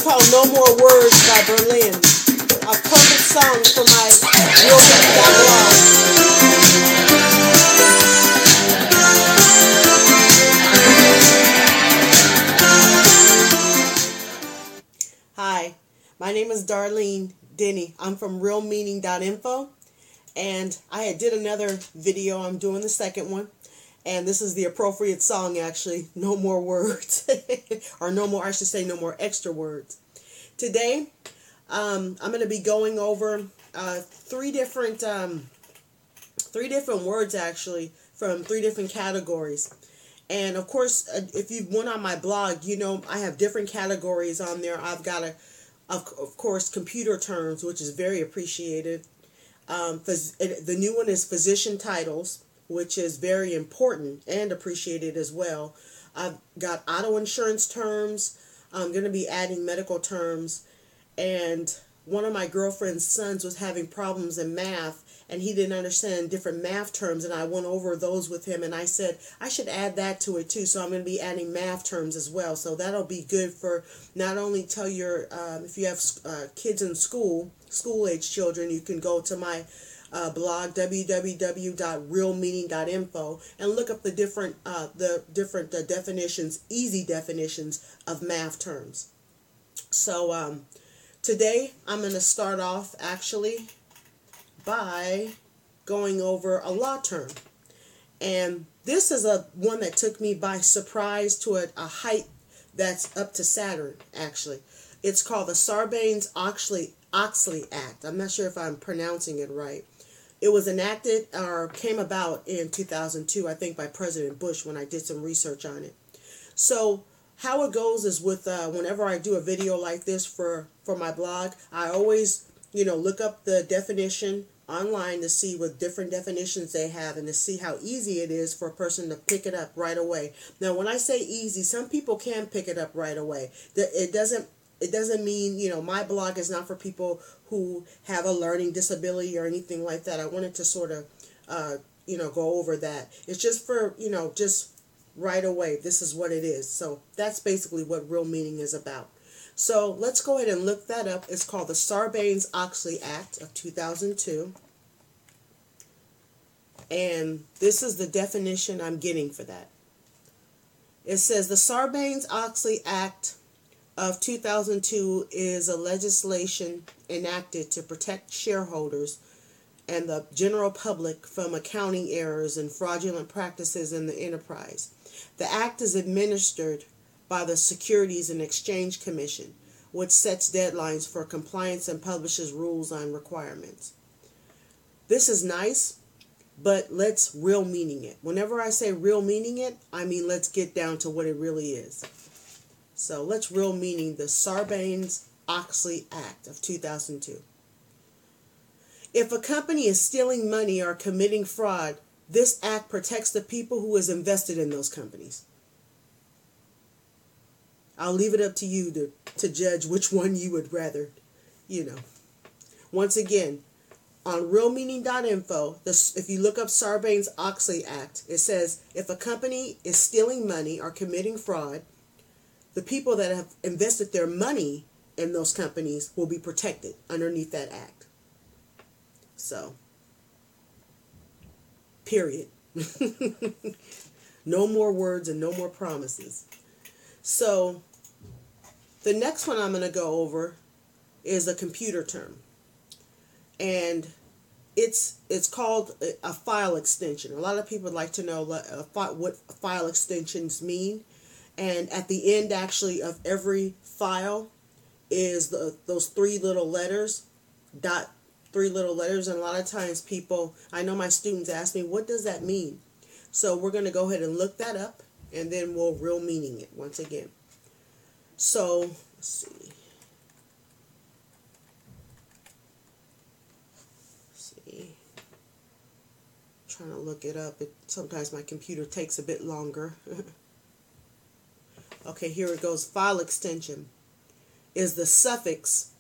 is called No More Words by Berlin. A perfect song for my realmeaning.blog. Hi, my name is Darlene Denny. I'm from realmeaning.info, and I did another video. I'm doing the second one, and this is the appropriate song, actually. No more words, or no more, I should say, no more extra words. Today, I'm going to be going over three different words, actually, from three different categories. And of course, if you've went on my blog, you know I have different categories on there. I've got of course, computer terms, which is very appreciated. The new one is physician titles, which is very important and appreciated as well. I've got auto insurance terms. I'm going to be adding medical terms. And one of my girlfriend's sons was having problems in math, and he didn't understand different math terms, and I went over those with him, and I said I should add that to it too. So I'm going to be adding math terms as well. So that'll be good for not only tell your if you have kids in school age children, you can go to my blog www.realmeaning.info and look up the different definitions, easy definitions of math terms. So today I'm going to start off actually by going over a law term, and this is one that took me by surprise to a height that's up to Saturn. Actually, it's called the Sarbanes Oxley Act. I'm not sure if I'm pronouncing it right. It was enacted or came about in 2002, I think, by President Bush when I did some research on it. So how it goes is with whenever I do a video like this for my blog, I always look up the definition online to see what different definitions they have and to see how easy it is for a person to pick it up right away. Now, when I say easy, some people can pick it up right away. It doesn't mean, my blog is not for people who have a learning disability or anything like that. I wanted to sort of, go over that. It's just for, just right away. This is what it is. So that's basically what real meaning is about. So let's go ahead and look that up. It's called the Sarbanes Oxley Act of 2002. And this is the definition I'm getting for that. It says the Sarbanes Oxley Act of 2002 is a legislation enacted to protect shareholders and the general public from accounting errors and fraudulent practices in the enterprise. The act is administered by the Securities and Exchange Commission, which sets deadlines for compliance and publishes rules on requirements. This is nice, but let's real meaning it. Whenever I say real meaning it, I mean let's get down to what it really is. So let's real meaning the Sarbanes Oxley Act of 2002. If a company is stealing money or committing fraud, this act protects the people who is invested in those companies. I'll leave it up to you to judge which one you would rather, Once again, on realmeaning.info, if you look up Sarbanes Oxley Act, it says if a company is stealing money or committing fraud, the people that have invested their money in those companies will be protected underneath that act. So, period. No more words and no more promises. So, the next one I'm going to go over is a computer term. And it's called a file extension. A lot of people would like to know what file extensions mean. And at the end, actually, of every file is those three little letters, three little letters. And a lot of times I know my students ask me, what does that mean? So we're going to go ahead and look that up, and then we'll real meaning it once again. So, let's see. Trying to look it up. Sometimes my computer takes a bit longer. Okay, here it goes. File extension is the suffix